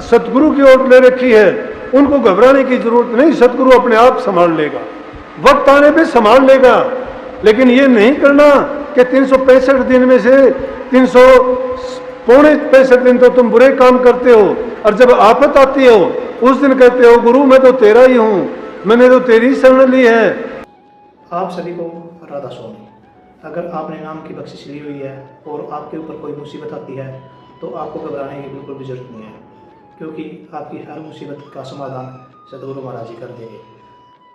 सतगुरु की ओर ले रखी है, उनको घबराने की जरूरत नहीं, सतगुरु अपने आप संभाल लेगा, वक्त आने पे संभाल लेगा। लेकिन ये नहीं करना कि 365 दिन में से 365 दिन तो तुम बुरे काम करते हो, और जब आफत आती हो उस दिन कहते हो गुरु मैं तो तेरा ही हूं, मैंने तो तेरी शरण ली है। आप सभी को राधा स्वामी। अगर आपने नाम की बख्शिश ली हुई है और आपके ऊपर कोई मुसीबत आती है तो आपको घबराने की बिल्कुल भी जरूरत नहीं है, क्योंकि आपकी हर मुसीबत का समाधान सतगुरु महाराज जी कर देंगे।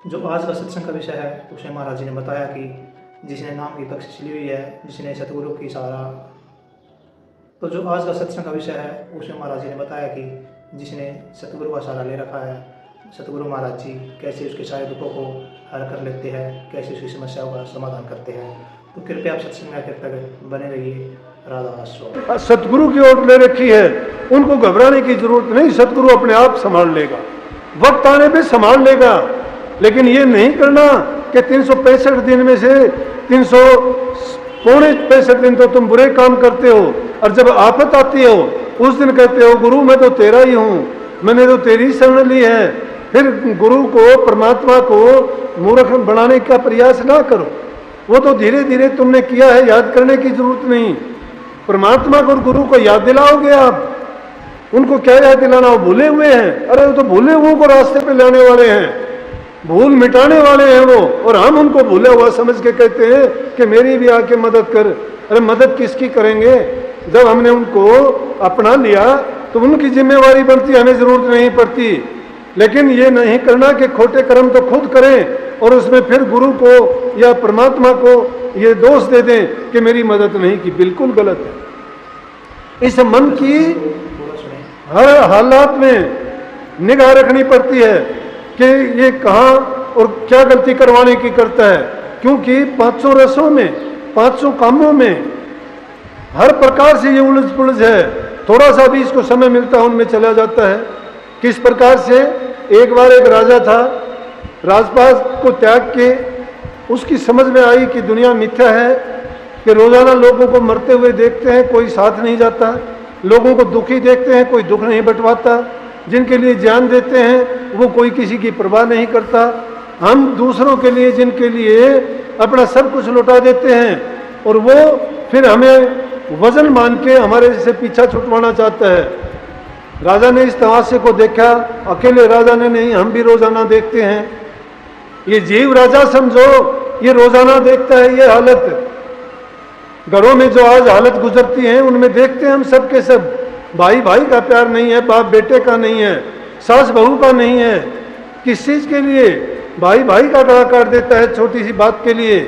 जो आज का सत्संग का विषय है उसमें महाराज जी ने बताया कि जिसने नाम की बख्शिश ली हुई है, जिसने सतगुरु की सहारा, तो जो आज का सत्संग का विषय है उसमें महाराज जी ने बताया कि जिसने सतगुरु का सहारा ले रखा है, सतगुरु महाराज जी कैसे उसके सारे दुखों को हल कर लेते हैं, कैसे उसकी समस्याओं का समाधान करते हैं। तो कृपया आप सत्संग में आखिर तक बने रहिए। राधा स्वामी। सतगुरु की ओर ले रखी है, उनको घबराने की जरूरत नहीं, सतगुरु अपने आप संभाल लेगा, वक्त आने पे संभाल लेगा। लेकिन ये नहीं करना कि 365 दिन में से 365 दिन तो तुम बुरे काम करते हो, और जब आफत आती हो उस दिन कहते हो गुरु मैं तो तेरा ही हूं, मैंने तो तेरी शरण ली है। फिर गुरु को, परमात्मा को मूर्ख बनाने का प्रयास ना करो, वो तो धीरे धीरे तुमने किया है, याद करने की जरूरत नहीं। परमात्मा को और गुरु को याद दिलाओगे आप, उनको क्या याद दिलाना, वो भूले हुए हैं। अरे वो तो भूले हुओं को रास्ते पे लाने वाले हैं, भूल मिटाने वाले हैं वो, और हम उनको भूला हुआ समझ के कहते हैं कि मेरी भी आके मदद कर। अरे मदद किसकी करेंगे? जब हमने उनको अपना लिया तो उनकी जिम्मेवारी बनती, हमें जरूरत नहीं पड़ती। लेकिन ये नहीं करना कि खोटे कर्म तो खुद करें और उसमें फिर गुरु को या परमात्मा को ये दोष दे दें कि मेरी मदद नहीं की। बिल्कुल गलत है। इस मन की हर हालात में निगाह रखनी पड़ती है कि ये कहाँ और क्या गलती करवाने की करता है, क्योंकि 500 रसों में, 500 कामों में हर प्रकार से ये उलझ पुलझ है। थोड़ा सा भी इसको समय मिलता है उनमें चला जाता है। किस प्रकार से? एक बार एक राजा था, राजपाट को त्याग के उसकी समझ में आई कि दुनिया मिथ्या है, कि रोजाना लोगों को मरते हुए देखते हैं, कोई साथ नहीं जाता, लोगों को दुखी देखते हैं, कोई दुख नहीं बंटवाता, जिनके लिए जान देते हैं वो कोई किसी की परवाह नहीं करता। हम दूसरों के लिए, जिनके लिए अपना सब कुछ लौटा देते हैं, और वो फिर हमें वजन मान के हमारे से पीछा छुटवाना चाहता है। राजा ने इस तमाशे को देखा, अकेले राजा ने नहीं, हम भी रोजाना देखते हैं। ये जीव राजा समझो, ये रोजाना देखता है ये हालत। घरों में जो आज हालत गुजरती है उनमें देखते हैं हम सब के सब, भाई भाई का प्यार नहीं है, बाप बेटे का नहीं है, सास बहू का नहीं है। किस चीज के लिए? भाई भाई का गला काट देता है छोटी सी बात के लिए,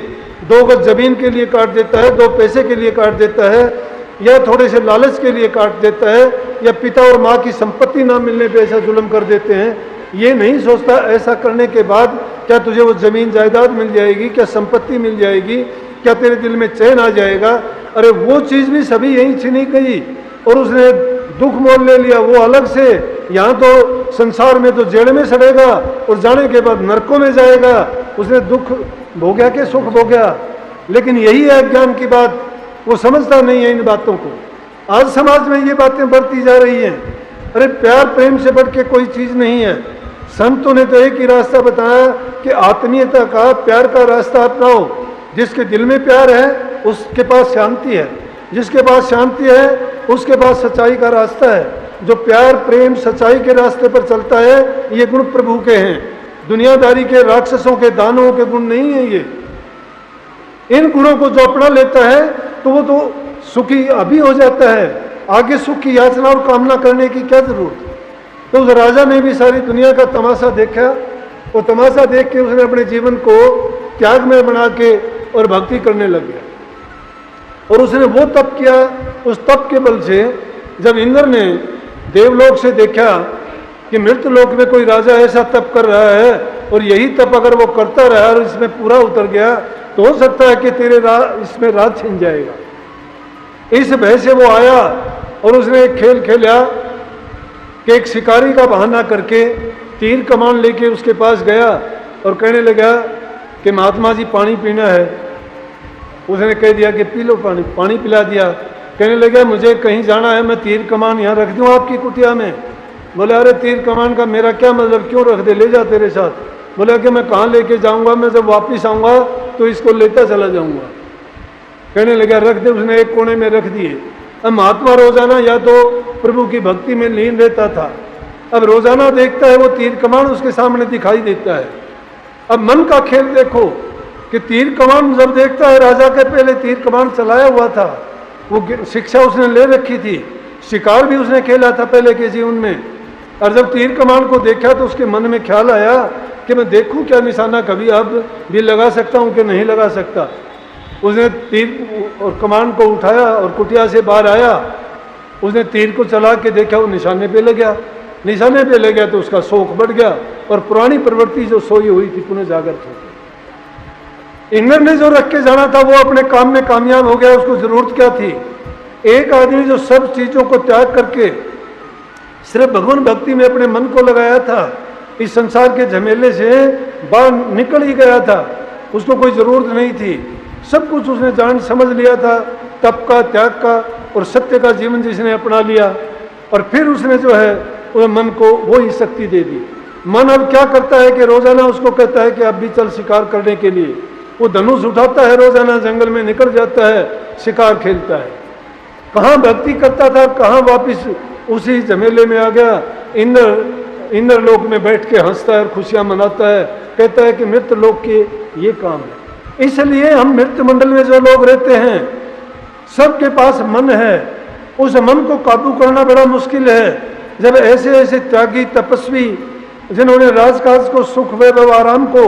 2 गज जमीन के लिए काट देता है, 2 पैसे के लिए काट देता है, या थोड़े से लालच के लिए काट देता है, या पिता और माँ की संपत्ति ना मिलने पे ऐसा जुल्म कर देते हैं। ये नहीं सोचता ऐसा करने के बाद क्या तुझे वो जमीन जायदाद मिल जाएगी, क्या संपत्ति मिल जाएगी, क्या तेरे दिल में चैन आ जाएगा। अरे वो चीज भी सभी यहीं छिनी गई और उसने दुख मोल ले लिया, वो अलग से। यहाँ तो संसार में तो जेल में सड़ेगा और जाने के बाद नरकों में जाएगा। उसने दुख भोग्या के सुख भोग्या। लेकिन यही है ज्ञान की बात, वो समझता नहीं है इन बातों को। आज समाज में ये बातें बढ़ती जा रही हैं। अरे प्यार प्रेम से बढ़ के कोई चीज नहीं है। संतों ने तो एक ही रास्ता बताया कि आत्मीयता का, प्यार का रास्ता अपनाओ। जिसके दिल में प्यार है उसके पास शांति है, जिसके पास शांति है उसके पास सच्चाई का रास्ता है। जो प्यार प्रेम सच्चाई के रास्ते पर चलता है ये गुण प्रभु के हैं, दुनियादारी के, राक्षसों के, दानवों के गुण नहीं है ये। इन गुणों को जो अपना लेता है तो वो तो सुखी अभी हो जाता है, आगे सुख की याचना और कामना करने की क्या जरूरत। तो उस राजा ने भी सारी दुनिया का तमाशा देखा, वो तमाशा देख के उसने अपने जीवन को त्यागमय बना के और भक्ति करने लग गया। और उसने वो तप किया, उस तप के बल से जब इंद्र ने देवलोक से देखा कि मृत लोक में कोई राजा ऐसा तप कर रहा है और यही तप अगर वो करता रहा और इसमें पूरा उतर गया तो हो सकता है कि तेरे इसमें राज छिन जाएगा। इस भय से वो आया और उसने एक खेल खेला कि एक शिकारी का बहाना करके तीर कमान लेके उसके पास गया और कहने लगा कि महात्मा जी पानी पीना है। उसने कह दिया कि पी लो पानी, पानी पिला दिया। कहने लगा मुझे कहीं जाना है, मैं तीर कमान यहाँ रख दूँ आपकी कुटिया में। बोले अरे तीर कमान का मेरा क्या मतलब, क्यों रख दे, ले जा तेरे साथ। बोले कि मैं कहाँ लेके जाऊंगा, मैं जब वापिस आऊंगा तो इसको लेता चला जाऊंगा। कहने लगा रख दे, उसने एक कोने में रख दिए। अब महात्मा रोजाना या तो प्रभु की भक्ति में लीन रहता था, अब रोजाना देखता है वो तीर कमान उसके सामने दिखाई देता है। अब मन का खेल देखो कि तीर कमान जब देखता है, राजा के पहले तीर कमान चलाया हुआ था, वो शिक्षा उसने ले रखी थी, शिकार भी उसने खेला था पहले के जीवन में। और जब तीर कमान को देखा तो उसके मन में ख्याल आया कि मैं देखूं क्या निशाना कभी अब भी लगा सकता हूं कि नहीं लगा सकता। उसने तीर और कमान को उठाया और कुटिया से बाहर आया, उसने तीर को चला के देखा, वो निशाने पे लग गया। निशाने पे लग गया तो उसका शौक बढ़ गया और पुरानी प्रवृत्ति जो सोई हुई थी पुनः जागृत हो गई। इंद्र ने जो रख के जाना था वो अपने काम में कामयाब हो गया। उसको जरूरत क्या थी? एक आदमी जो सब चीजों को त्याग करके सिर्फ भगवान भक्ति में अपने मन को लगाया था, इस संसार के झमेले से बाहर निकल ही गया था, उसको कोई जरूरत नहीं थी, सब कुछ उसने जान समझ लिया था, तप का, त्याग का और सत्य का जीवन जिसने अपना लिया। और फिर उसने जो है वो मन को वो ही शक्ति दे दी। मन अब क्या करता है कि रोजाना उसको कहता है कि अब भी चल शिकार करने के लिए। वो धनुष उठाता है, रोजाना जंगल में निकल जाता है, शिकार खेलता है। कहाँ भक्ति करता था, कहाँ वापिस उसी झमेले में आ गया। इंद्र लोक में बैठ के हंसता है और खुशियां मनाता है, कहता है कि मृत लोक के ये काम है। इसलिए हम मृत मंडल में जो लोग रहते हैं सबके पास मन है, उस मन को काबू करना बड़ा मुश्किल है। जब ऐसे ऐसे त्यागी तपस्वी जिन्होंने राजकाज को, सुख वैभव आराम को,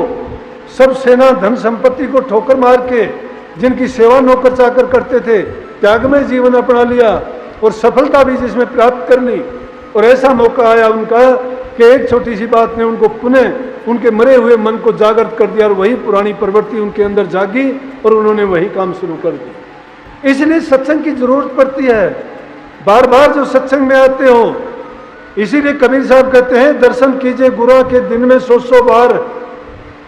सब सेना धन संपत्ति को ठोकर मार के जिनकी सेवा नौकर चाकर करते थे, त्यागमय जीवन अपना लिया और सफलता भी जिसमें प्राप्त कर ली, और ऐसा मौका आया उनका कि एक छोटी सी बात ने उनको पुनः उनके मरे हुए मन को जागृत कर दिया और वही पुरानी प्रवृत्ति उनके अंदर जागी और उन्होंने वही काम शुरू कर दिया। इसलिए सत्संग की जरूरत पड़ती है। बार बार जो सत्संग में आते हो, इसीलिए कबीर साहब कहते हैं दर्शन कीजिए गुरा के दिन में 100 बार,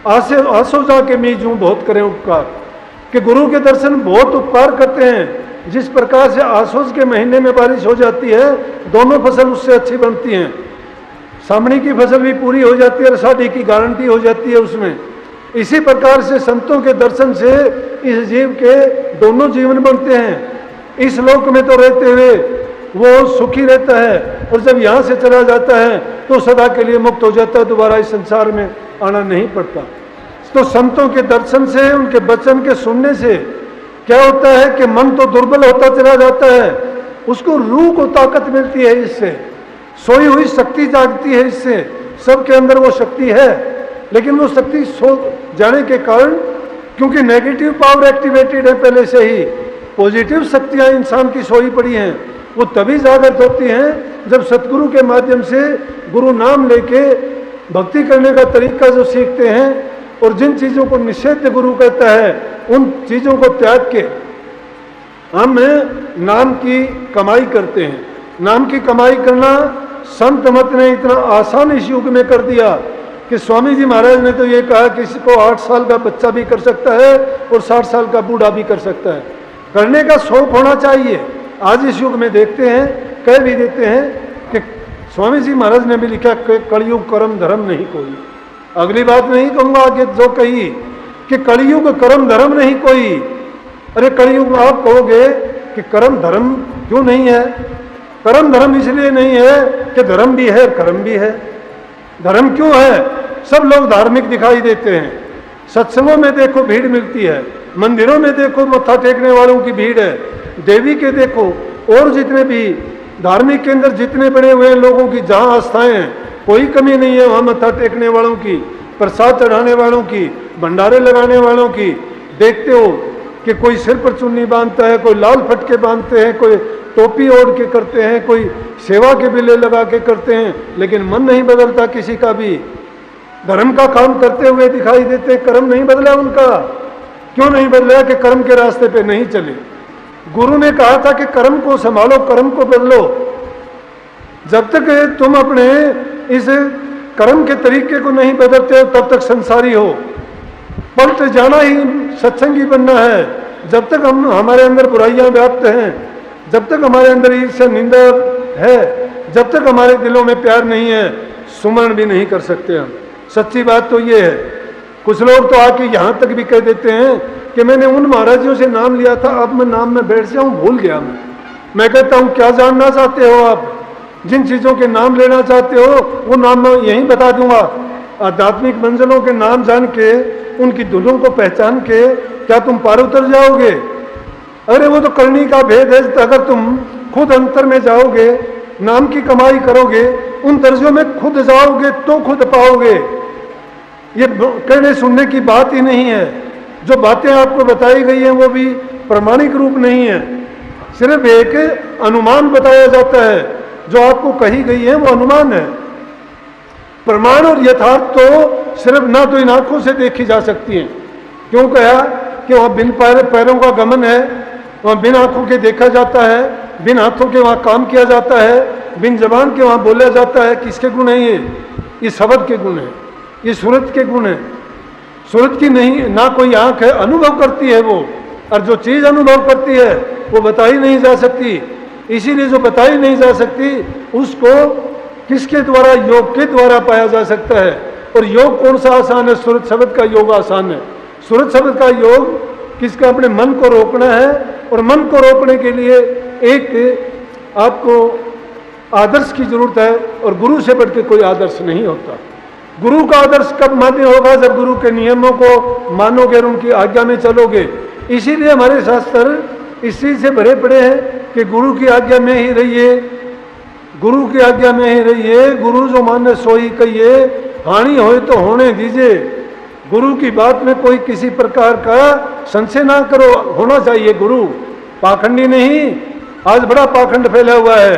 आसो जा के मीजूं बहुत करें उपकार। कि गुरु के दर्शन बहुत उपकार करते हैं। जिस प्रकार से आसोज के महीने में बारिश हो जाती है, दोनों फसल उससे अच्छी बनती हैं। सामने की फसल भी पूरी हो जाती है और साड़ी की गारंटी हो जाती है उसमें। इसी प्रकार से संतों के दर्शन से इस जीव के दोनों जीवन बनते हैं। इस लोक में तो रहते हुए वो सुखी रहता है और जब यहाँ से चला जाता है तो सदा के लिए मुक्त हो जाता है, दोबारा इस संसार में आना नहीं पड़ता। तो संतों के दर्शन से, उनके वचन के सुनने से क्या होता है कि मन तो दुर्बल होता चला जाता है, उसको रूह को ताकत मिलती है, इससे सोई हुई शक्ति जागती है। इससे सबके अंदर वो शक्ति है, लेकिन वो शक्ति सो जाने के कारण, क्योंकि नेगेटिव पावर एक्टिवेटेड है पहले से ही, पॉजिटिव शक्तियां इंसान की सोई पड़ी हैं, वो तभी जागृत होती हैं जब सतगुरु के माध्यम से गुरु नाम लेके भक्ति करने का तरीका जो सीखते हैं और जिन चीज़ों को निषेध गुरु कहता है उन चीज़ों को त्याग के हम नाम की कमाई करते हैं। नाम की कमाई करना संत मत ने इतना आसान इस युग में कर दिया कि स्वामी जी महाराज ने तो ये कहा कि इसको 8 साल का बच्चा भी कर सकता है और 60 साल का बूढ़ा भी कर सकता है। करने का शौक होना चाहिए। आज इस युग में देखते हैं, कह भी देते हैं कि स्वामी जी महाराज ने भी लिखा कि कलयुग कर्म धर्म नहीं कोई। अगली बात नहीं कहूँगा आगे जो कही कि कलयुग कर्म धर्म नहीं कोई। अरे कलयुग में आप कहोगे कि कर्म धर्म क्यों नहीं है? कर्म धर्म इसलिए नहीं है कि धर्म भी है कर्म भी है। धर्म क्यों है? सब लोग धार्मिक दिखाई देते हैं। सत्संगों में देखो भीड़ मिलती है, मंदिरों में देखो मत्था टेकने वालों की भीड़ है, देवी के देखो और जितने भी धार्मिक केंद्र जितने बने हुए हैं लोगों की, जहाँ आस्थाएं हैं, कोई कमी नहीं है वहाँ मत्था टेकने वालों की, प्रसाद चढ़ाने वालों की, भंडारे लगाने वालों की। देखते हो कि कोई सिर पर चुन्नी बांधता है, कोई लाल फटके बांधते हैं, कोई टोपी ओढ़ के करते हैं, कोई सेवा के बिल्ले लगा के करते हैं, लेकिन मन नहीं बदलता किसी का भी। धर्म का काम करते हुए दिखाई देते, कर्म नहीं बदला उनका। क्यों नहीं बदला? कि कर्म के रास्ते पे नहीं चले। गुरु ने कहा था कि कर्म को संभालो, कर्म को बदलो। जब तक तुम अपने इस कर्म के तरीके को नहीं बदलते हो तब तक संसारी हो। पलट जाना ही सत्संगी बनना है। जब तक हम हमारे अंदर बुराइयां व्याप्त हैं, जब तक हमारे अंदर ईर्ष्या निंदा है, जब तक हमारे दिलों में प्यार नहीं है सुमरण भी नहीं कर सकते हम। सच्ची बात तो ये है। कुछ लोग तो आके यहाँ तक भी कह देते हैं कि मैंने उन महाराजियों से नाम लिया था, अब मैं नाम में बैठ जाऊं, भूल गया मैं कहता हूं क्या जानना चाहते हो आप? जिन चीज़ों के नाम लेना चाहते हो वो नाम मैं यहीं बता दूंगा। आध्यात्मिक मंजिलों के नाम जान के, उनकी धुनों को पहचान के क्या तुम पार उतर जाओगे? अरे वो तो करनी का भेद है। अगर तुम खुद अंतर में जाओगे, नाम की कमाई करोगे, उन दर्जों में खुद जाओगे तो खुद पाओगे। ये कहने सुनने की बात ही नहीं है। जो बातें आपको बताई गई हैं वो भी प्रमाणिक रूप नहीं है, सिर्फ एक अनुमान बताया जाता है। जो आपको कही गई है वो अनुमान है। प्रमाण और यथार्थ तो सिर्फ ना तो इन आंखों से देखी जा सकती है। क्यों कहा कि वहाँ बिन पैरों का गमन है, वहाँ बिन आंखों के देखा जाता है, बिन हाथों के वहाँ काम किया जाता है, बिन जबान के वहाँ बोला जाता है। किसके गुण है ये शब्द के गुण है, ये सूरत के गुण है। सूरत की नहीं, ना कोई आंख है, अनुभव करती है वो। और जो चीज़ अनुभव करती है वो बताई नहीं जा सकती। इसीलिए जो बताई नहीं जा सकती उसको किसके द्वारा, योग के द्वारा पाया जा सकता है। और योग कौन सा आसान है? सूरत शब्द का योग आसान है। सूरत शब्द का योग किसका? अपने मन को रोकना है। और मन को रोकने के लिए एक आपको आदर्श की जरूरत है, और गुरु से बढ़ के कोई आदर्श नहीं होता। गुरु का आदर्श कब मान्य होगा? जब गुरु के नियमों को मानोगे और उनकी आज्ञा में चलोगे। इसीलिए हमारे शास्त्र इस चीज से भरे पड़े हैं कि गुरु की आज्ञा में ही रहिए, गुरु की आज्ञा में ही रहिए। गुरु जो माने सोई कहिए, हानि होए तो होने दीजिए। गुरु की बात में कोई किसी प्रकार का संशय ना करो। होना चाहिए गुरु पाखंडी नहीं। आज बड़ा पाखंड फैला हुआ है,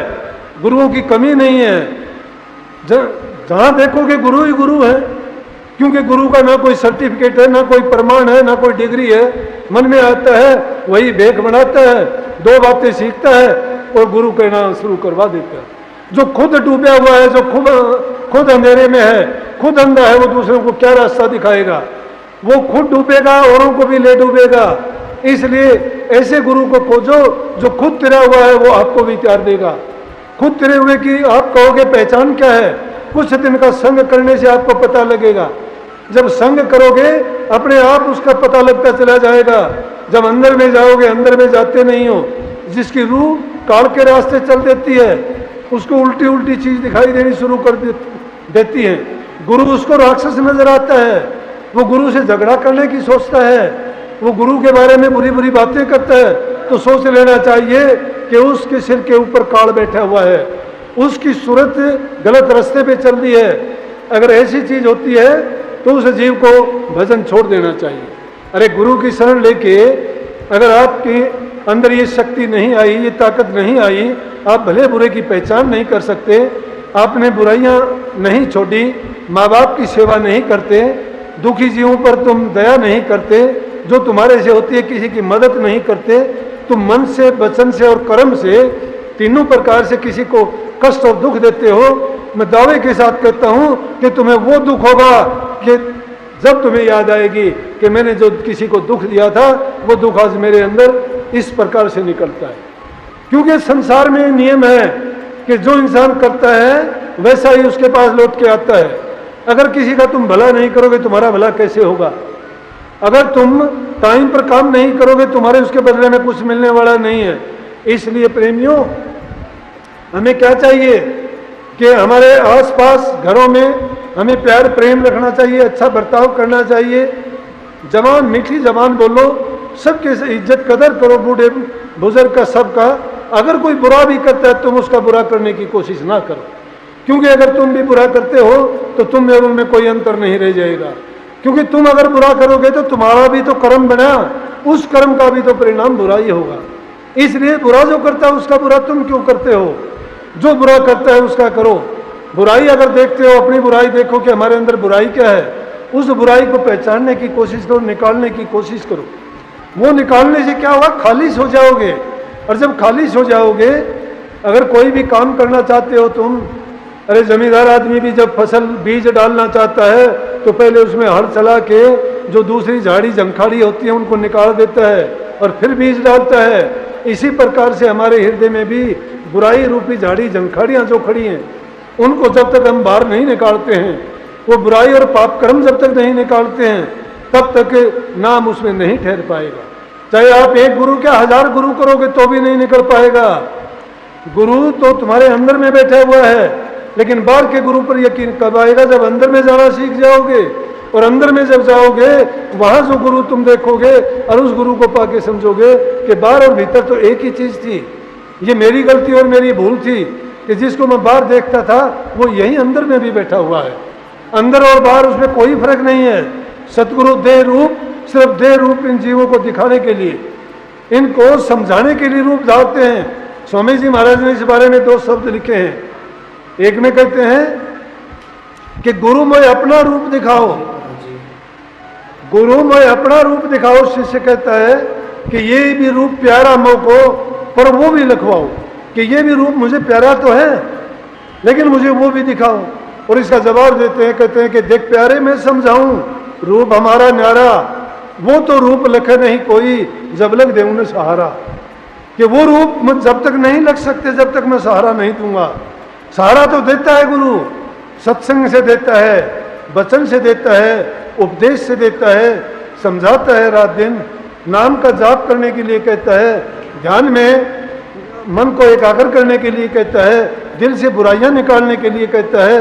गुरुओं की कमी नहीं है। जहां देखोगे गुरु ही गुरु है, क्योंकि गुरु का ना कोई सर्टिफिकेट है, ना कोई प्रमाण है, ना कोई डिग्री है। मन में आता है वही भेख बनाता है, दो बातें सीखता है और गुरु कहना शुरू करवा देता है। जो खुद डूबा हुआ है, जो खुद अंधेरे में है, खुद अंधा है, वो दूसरों को क्या रास्ता दिखाएगा? वो खुद डूबेगा, औरों को भी ले डूबेगा। इसलिए ऐसे गुरु को खोजो जो खुद तिरा हुआ है, वो आपको भी त्यार देगा। खुद तिरे हुए की आप कहोगे पहचान क्या है? कुछ दिन का संग करने से आपको पता लगेगा। जब संग करोगे अपने आप उसका पता लगता चला जाएगा। जब अंदर में जाओगे, अंदर में जाते नहीं हो। जिसकी रूह काल के रास्ते चल देती है उसको उल्टी उल्टी चीज दिखाई देनी शुरू कर देती है। गुरु उसको राक्षस नजर आता है, वो गुरु से झगड़ा करने की सोचता है, वो गुरु के बारे में बुरी बुरी बातें करता है। तो सोच लेना चाहिए कि उसके सिर के ऊपर काल बैठा हुआ है, उसकी सूरत गलत रास्ते पे चल रही है। अगर ऐसी चीज होती है तो उस जीव को भजन छोड़ देना चाहिए। अरे गुरु की शरण लेके अगर आपके अंदर ये शक्ति नहीं आई, ये ताकत नहीं आई, आप भले बुरे की पहचान नहीं कर सकते, आपने बुराइयां नहीं छोड़ी, माँ बाप की सेवा नहीं करते, दुखी जीवों पर तुम दया नहीं करते, जो तुम्हारे से होती है किसी की मदद नहीं करते, तुम मन से, वचन से और कर्म से तीनों प्रकार से किसी को कष्ट और दुख देते हो, मैं दावे के साथ कहता हूं कि तुम्हें वो दुख होगा कि जब तुम्हें याद आएगी कि मैंने जो किसी को दुख दिया था वो दुख आज मेरे अंदर इस प्रकार से निकलता है। क्योंकि संसार में नियम है कि जो इंसान करता है वैसा ही उसके पास लौट के आता है। अगर किसी का तुम भला नहीं करोगे तुम्हारा भला कैसे होगा? अगर तुम टाइम पर काम नहीं करोगे तुम्हारे उसके बदले में कुछ मिलने वाला नहीं है। इसलिए प्रेमियों, हमें क्या चाहिए कि हमारे आसपास घरों में हमें प्यार प्रेम रखना चाहिए, अच्छा बर्ताव करना चाहिए, जबान मीठी जबान बोलो, सबके इज्जत कदर करो, बूढ़े बुजुर्ग का, सबका। अगर कोई बुरा भी करता है तुम उसका बुरा करने की कोशिश ना करो, क्योंकि अगर तुम भी बुरा करते हो तो तुम में उनमें कोई अंतर नहीं रह जाएगा। क्योंकि तुम अगर बुरा करोगे तो तुम्हारा भी तो कर्म बना, उस कर्म का भी तो परिणाम बुरा ही होगा। इसलिए बुरा जो करता है उसका बुरा तुम क्यों करते हो? जो बुरा करता है उसका करो। बुराई अगर देखते हो, अपनी बुराई देखो कि हमारे अंदर बुराई क्या है, उस बुराई को पहचानने की कोशिश करो, निकालने की कोशिश करो। वो निकालने से क्या होगा? खालिश हो जाओगे। और जब खालिश हो जाओगे, अगर कोई भी काम करना चाहते हो तुम, अरे जमींदार आदमी भी जब फसल बीज डालना चाहता है तो पहले उसमें हल चला के जो दूसरी झाड़ी जंखाड़ी होती है उनको निकाल देता है और फिर बीज डालता है। इसी प्रकार से हमारे हृदय में भी बुराई रूपी झाड़ी झंखाड़ियाँ जो खड़ी हैं, उनको जब तक हम बाहर नहीं निकालते हैं, वो बुराई और पाप कर्म जब तक नहीं निकालते हैं, तब तक नाम उसमें नहीं ठहर पाएगा। चाहे आप एक गुरु क्या 1000 गुरु करोगे तो भी नहीं निकल पाएगा। गुरु तो तुम्हारे अंदर में बैठा हुआ है, लेकिन बाहर के गुरु पर यकीन कब आएगा? जब अंदर में जाना सीख जाओगे। और अंदर में जब जाओगे, वहां जो गुरु तुम देखोगे और उस गुरु को पाके समझोगे कि बाहर और भीतर तो एक ही चीज थी। ये मेरी गलती और मेरी भूल थी कि जिसको मैं बाहर देखता था वो यही अंदर में भी बैठा हुआ है। अंदर और बाहर उसमें कोई फर्क नहीं है। सतगुरु देह रूप, सिर्फ देह रूप इन जीवों को दिखाने के लिए, इनको समझाने के लिए रूप धारते हैं। स्वामी जी महाराज ने इस बारे में 2 शब्द लिखे हैं। एक में कहते हैं कि गुरु मैं अपना रूप दिखाओ, गुरु मैं अपना रूप दिखाओ। शिष्य कहता है कि ये भी रूप प्यारा मुझको, पर वो भी लिखवाओ कि ये भी रूप मुझे प्यारा तो है, लेकिन मुझे वो भी दिखाओ। और इसका जवाब देते हैं, कहते हैं कि देख प्यारे मैं समझाऊं, रूप हमारा न्यारा, वो तो रूप लखे नहीं कोई, जब लग दे उन्हें सहारा। कि वो रूप जब तक नहीं लग सकते जब तक मैं सहारा नहीं दूंगा। सहारा तो देता है गुरु, सत्संग से देता है, वचन से देता है, उपदेश से देता है, समझाता है रात दिन, नाम का जाप करने के लिए कहता है, ध्यान में मन को एकाग्र करने के लिए कहता है, दिल से बुराइयां निकालने के लिए कहता है।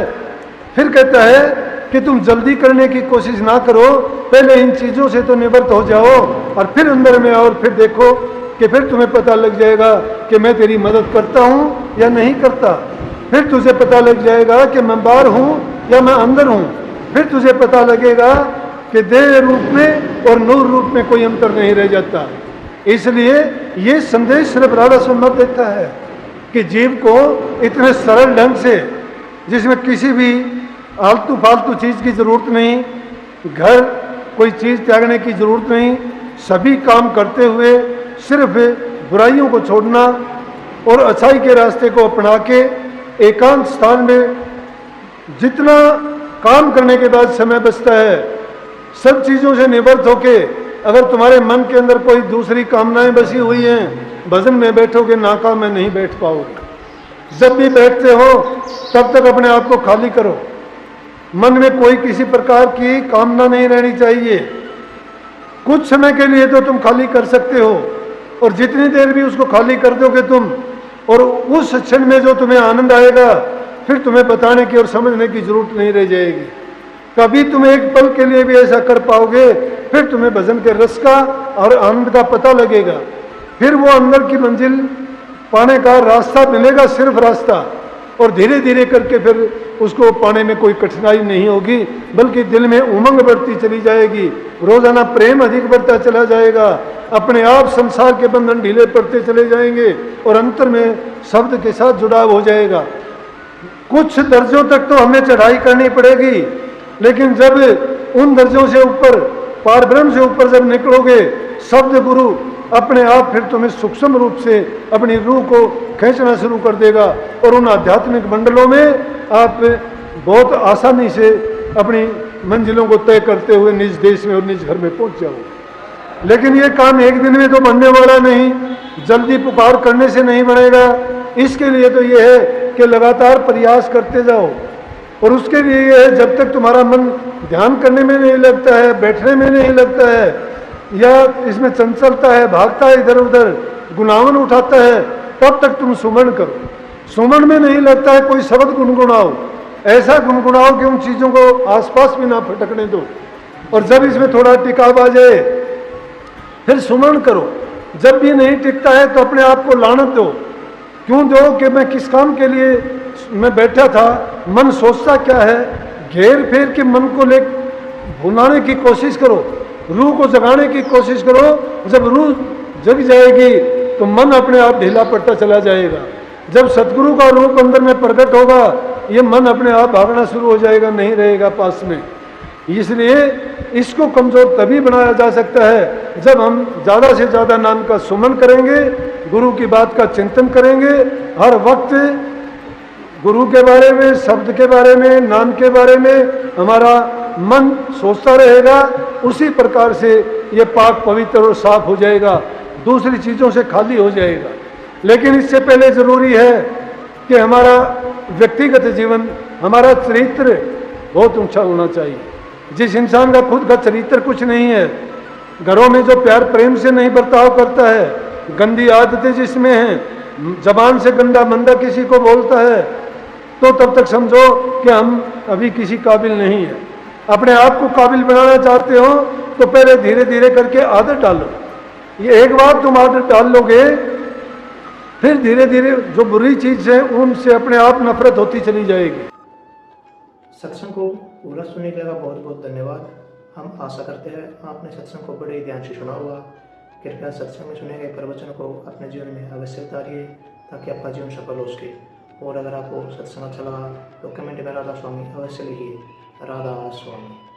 फिर कहता है कि तुम जल्दी करने की कोशिश ना करो, पहले इन चीज़ों से तो निवृत्त हो जाओ और फिर अंदर में आओ और फिर देखो कि फिर तुम्हें पता लग जाएगा कि मैं तेरी मदद करता हूँ या नहीं करता। फिर तुझे पता लग जाएगा कि मैं बाहर हूँ या मैं अंदर हूँ। फिर तुझे पता लगेगा कि देह रूप में और नूर रूप में कोई अंतर नहीं रह जाता। इसलिए ये संदेश सिर्फ राधा सुन्नत देता है कि जीव को इतने सरल ढंग से, जिसमें किसी भी आलतू फालतू चीज़ की ज़रूरत नहीं, घर कोई चीज़ त्यागने की ज़रूरत नहीं, सभी काम करते हुए सिर्फ बुराइयों को छोड़ना और अच्छाई के रास्ते को अपना के एकांत स्थान में जितना काम करने के बाद समय बचता है, सब चीज़ों से निवृत्त होके, अगर तुम्हारे मन के अंदर कोई दूसरी कामनाएं बसी हुई हैं, भजन में बैठोगे नाकाम में नहीं बैठ पाओगे। जब भी बैठते हो तब तक अपने आप को खाली करो। मन में कोई किसी प्रकार की कामना नहीं रहनी चाहिए। कुछ समय के लिए तो तुम खाली कर सकते हो, और जितनी देर भी उसको खाली कर दोगे तुम, और उस क्षण में जो तुम्हें आनंद आएगा, फिर तुम्हें बताने की और समझने की जरूरत नहीं रह जाएगी। कभी तुम एक पल के लिए भी ऐसा कर पाओगे, फिर तुम्हें भजन के रस का और आनंद का पता लगेगा। फिर वो अंदर की मंजिल पाने का रास्ता मिलेगा, सिर्फ रास्ता, और धीरे धीरे करके फिर उसको पाने में कोई कठिनाई नहीं होगी, बल्कि दिल में उमंग बढ़ती चली जाएगी, रोजाना प्रेम अधिक बढ़ता चला जाएगा, अपने आप संसार के बंधन ढीले पड़ते चले जाएंगे और अंतर में शब्द के साथ जुड़ाव हो जाएगा। कुछ दर्जों तक तो हमें चढ़ाई करनी पड़ेगी, लेकिन जब उन दर्जों से ऊपर, पार ब्रह्म से ऊपर जब निकलोगे, शब्द गुरु अपने आप फिर तुम्हें सूक्ष्म रूप से अपनी रूह को खींचना शुरू कर देगा, और उन आध्यात्मिक मंडलों में आप बहुत आसानी से अपनी मंजिलों को तय करते हुए निज देश में और निज घर में पहुंच जाओगे। लेकिन ये काम एक दिन में तो बनने वाला नहीं, जल्दी पुकार करने से नहीं बनेगा। इसके लिए तो ये है कि लगातार प्रयास करते जाओ, और उसके लिए ये है जब तक तुम्हारा मन ध्यान करने में नहीं लगता है, बैठने में नहीं लगता है, या इसमें चंचलता है, भागता है इधर उधर, गुनावन उठाता है, तब तक तुम सुमन करो। सुमन में नहीं लगता है कोई शब्द गुनगुनाओ, ऐसा गुनगुनाओ कि उन चीज़ों को आसपास भी ना फटकने दो। और जब इसमें थोड़ा टिकाव आ जाए फिर सुमन करो। जब भी नहीं टिकता है तो अपने आप को लानत दो। क्यों दो? कि मैं किस काम के लिए मैं बैठा था, मन सोचता क्या है, घेर फेर के मन को ले भुलाने की कोशिश करो, रूह को जगाने की कोशिश करो। जब रूह जग जाएगी तो मन अपने आप ढीला पड़ता चला जाएगा। जब सतगुरु का रूप अंदर में प्रकट होगा, ये मन अपने आप भागना शुरू हो जाएगा, नहीं रहेगा पास में। इसलिए इसको कमजोर तभी बनाया जा सकता है जब हम ज़्यादा से ज़्यादा नाम का सुमन करेंगे, गुरु की बात का चिंतन करेंगे, हर वक्त गुरु के बारे में, शब्द के बारे में, नाम के बारे में हमारा मन सोचता रहेगा। उसी प्रकार से ये पाक पवित्र और साफ हो जाएगा, दूसरी चीज़ों से खाली हो जाएगा। लेकिन इससे पहले जरूरी है कि हमारा व्यक्तिगत जीवन, हमारा चरित्र बहुत ऊंचा होना चाहिए। जिस इंसान का खुद का चरित्र कुछ नहीं है, घरों में जो प्यार प्रेम से नहीं बर्ताव करता है, गंदी आदतें जिसमें हैं, जबान से गंदा मंदा किसी को बोलता है, तो तब तक समझो कि हम अभी किसी काबिल नहीं है। अपने आप को काबिल बनाना चाहते हो तो पहले धीरे धीरे करके आदत डालो। ये एक बार तुम आदत डाल लोगे, फिर धीरे धीरे जो बुरी चीज है उनसे अपने आप नफरत होती चली जाएगी। सत्संग को पूरा सुनने के लिए बहुत बहुत धन्यवाद। हम आशा करते हैं आपने सत्संग को बड़े ध्यान से सुना होगा। कृपया सत्संग में सुने गए प्रवचन को अपने जीवन में अवश्य उतारिए ताकि आपका जीवन सफल हो सके। और अगर आपको सत्संग अच्छा लगा तो कमेंट में राधा स्वामी अवश्य लिखिए। राधा स्वामी।